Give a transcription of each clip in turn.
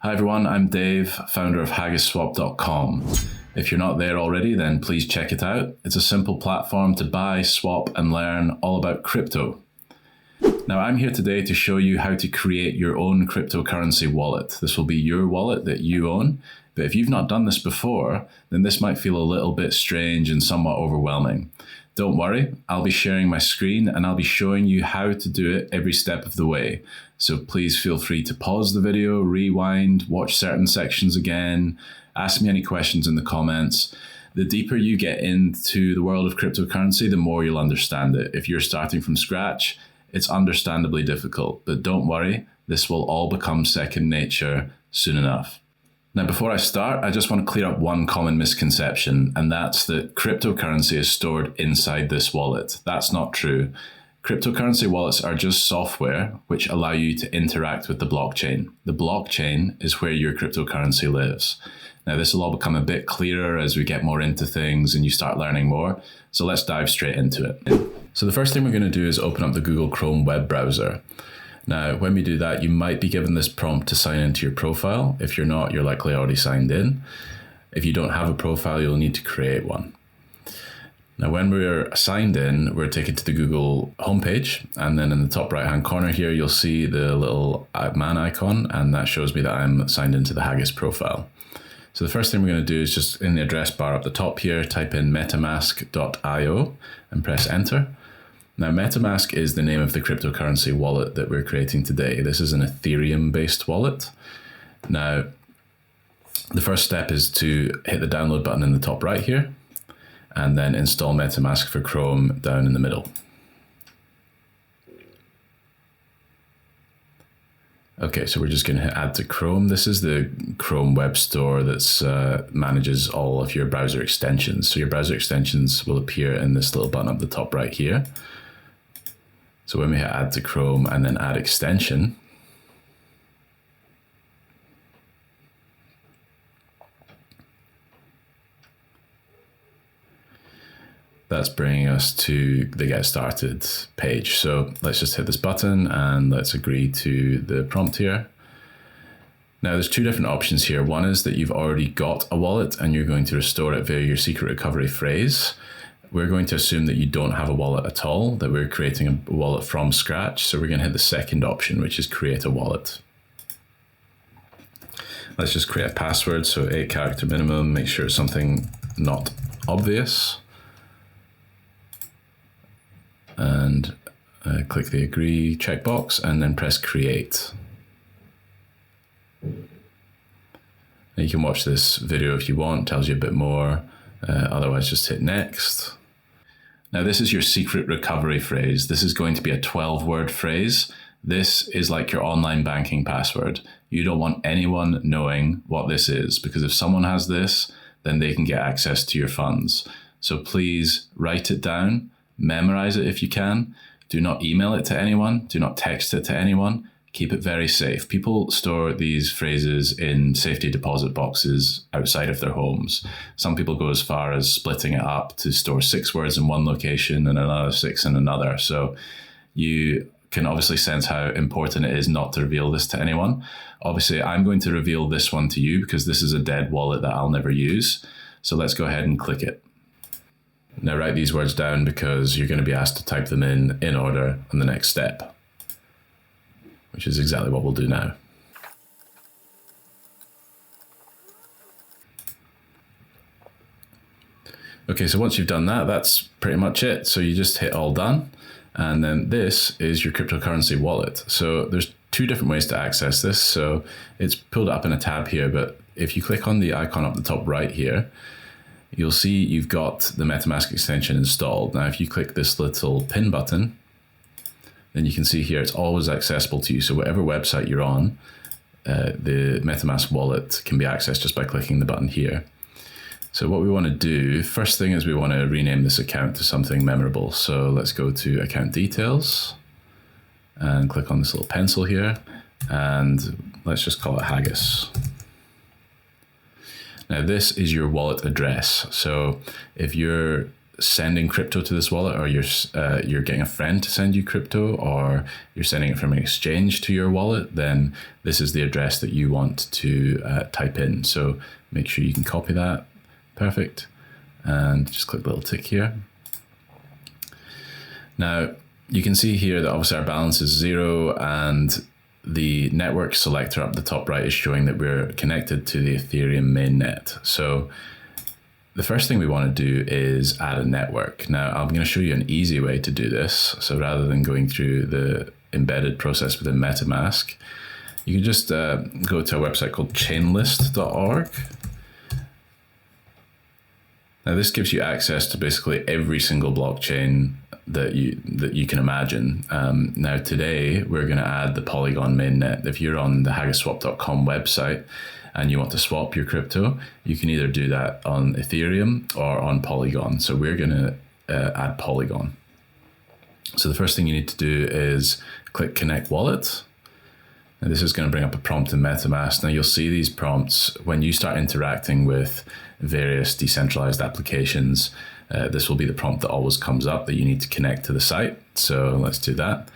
Hi everyone, I'm Dave, founder of HaggisSwap.com. If you're not there already, then please check it out. It's a simple platform to buy, swap, and learn all about crypto. Now I'm here today to show you how to create your own cryptocurrency wallet. This will be your wallet that you own, but if you've not done this before, then this might feel a little bit strange and somewhat overwhelming. Don't worry, I'll be sharing my screen and I'll be showing you how to do it every step of the way. So please feel free to pause the video, rewind, watch certain sections again, ask me any questions in the comments. The deeper you get into the world of cryptocurrency, the more you'll understand it. If you're starting from scratch, it's understandably difficult, but don't worry, this will all become second nature soon enough. Now, before I start, I just want to clear up one common misconception, and that's that cryptocurrency is stored inside this wallet. That's not true. Cryptocurrency wallets are just software which allow you to interact with the blockchain. The blockchain is where your cryptocurrency lives. Now, this will all become a bit clearer as we get more into things and you start learning more. So let's dive straight into it. So the first thing we're going to do is open up the Google Chrome web browser. Now, when we do that, you might be given this prompt to sign into your profile. If you're not, you're likely already signed in. If you don't have a profile, you'll need to create one. Now, when we're signed in, we're taken to the Google homepage, and then in the top right-hand corner here, you'll see the little man icon, and that shows me that I'm signed into the Haggis profile. So the first thing we're going to do is just in the address bar up the top here, type in metamask.io and press enter. Now, MetaMask is the name of the cryptocurrency wallet that we're creating today. This is an Ethereum-based wallet. Now, the first step is to hit the download button in the top right here, and then install MetaMask for Chrome down in the middle. Okay, so we're just going to hit add to Chrome. This is the Chrome web store that manages all of your browser extensions. So your browser extensions will appear in this little button up the top right here. So when we hit add to Chrome and then add extension, that's bringing us to the get started page. So let's just hit this button and let's agree to the prompt here. Now there's two different options here. One is that you've already got a wallet and you're going to restore it via your secret recovery phrase. We're going to assume that you don't have a wallet at all, that we're creating a wallet from scratch. So we're going to hit the second option, which is create a wallet. Let's just create a password. So 8-character minimum, make sure it's something not obvious. And click the agree checkbox and then press create. Now you can watch this video if you want, tells you a bit more. Otherwise, just hit next. Now, this is your secret recovery phrase. This is going to be a 12-word phrase. This is like your online banking password. You don't want anyone knowing what this is, because if someone has this, then they can get access to your funds. So please write it down, memorize it if you can. Do not email it to anyone. Do not text it to anyone. Keep it very safe. People store these phrases in safety deposit boxes outside of their homes. Some people go as far as splitting it up to store 6 words in one location and another 6 in another. So you can obviously sense how important it is not to reveal this to anyone. Obviously, I'm going to reveal this one to you because this is a dead wallet that I'll never use. So let's go ahead and click it. Now write these words down because you're going to be asked to type them in order on the next step, which is exactly what we'll do now. Okay, so once you've done that, that's pretty much it. So you just hit all done, and then this is your cryptocurrency wallet. So there's two different ways to access this. So it's pulled up in a tab here, but if you click on the icon up the top right here, you'll see you've got the MetaMask extension installed. Now, if you click this little pin button, then you can see here it's always accessible to you. So whatever website you're on, the MetaMask wallet can be accessed just by clicking the button here. So what we want to do, first thing is we want to rename this account to something memorable. So let's go to account details and click on this little pencil here. And let's just call it Haggis. Now this is your wallet address. So if you're sending crypto to this wallet, or you're getting a friend to send you crypto, or you're sending it from an exchange to your wallet, then this is the address that you want to type in. So make sure you can copy that. Perfect. And just click the little tick here. Now you can see here that obviously our balance is 0, and the network selector up the top right is showing that we're connected to the Ethereum mainnet. So the first thing we want to do is add a network. Now I'm going to show you an easy way to do this. So rather than going through the embedded process within MetaMask, you can just go to a website called chainlist.org. Now this gives you access to basically every single blockchain that you can imagine. Now today we're going to add the Polygon Mainnet. If you're on the haggiswap.com website and you want to swap your crypto, you can either do that on Ethereum or on Polygon. So we're going to add Polygon. So the first thing you need to do is click Connect Wallet. And this is going to bring up a prompt in MetaMask. Now you'll see these prompts when you start interacting with various decentralized applications. This will be the prompt that always comes up, that you need to connect to the site. So let's do that.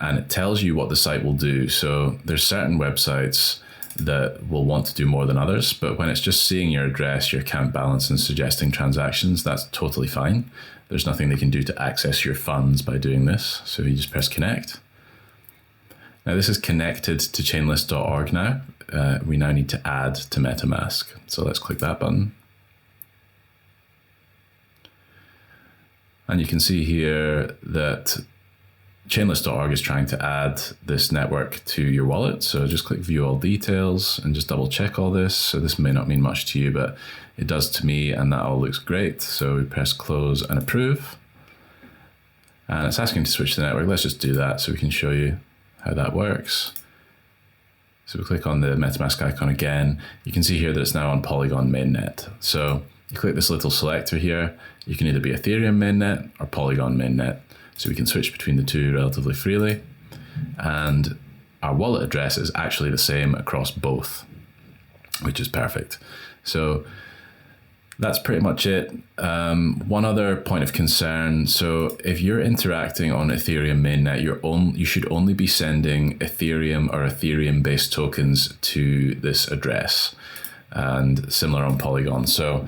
And it tells you what the site will do. So there's certain websites that will want to do more than others, but when it's just seeing your address, your account balance, and suggesting transactions, that's totally fine. There's nothing they can do to access your funds by doing this. So you just press connect. Now this is connected to chainlist.org now. We now need to add to MetaMask. So let's click that button. And you can see here that chainlist.org is trying to add this network to your wallet. So just click view all details and just double check all this. So this may not mean much to you, but it does to me, and that all looks great. So we press close and approve. And it's asking to switch the network. Let's just do that so we can show you how that works. So we click on the MetaMask icon again. You can see here that it's now on Polygon Mainnet. So you click this little selector here. You can either be Ethereum Mainnet or Polygon Mainnet. So we can switch between the two relatively freely. And our wallet address is actually the same across both, which is perfect. So that's pretty much it. One other point of concern. So if you're interacting on Ethereum mainnet, you should only be sending Ethereum or Ethereum-based tokens to this address, and similar on Polygon. So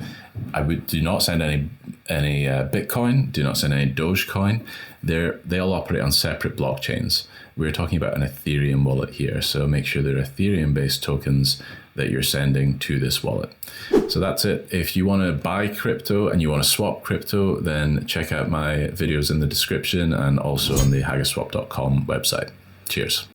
do not send any Bitcoin, do not send any Dogecoin. They all operate on separate blockchains. We're talking about an Ethereum wallet here. So make sure they're Ethereum-based tokens that you're sending to this wallet. So that's it. If you want to buy crypto and you want to swap crypto, then check out my videos in the description and also on the haggiswap.com website. Cheers.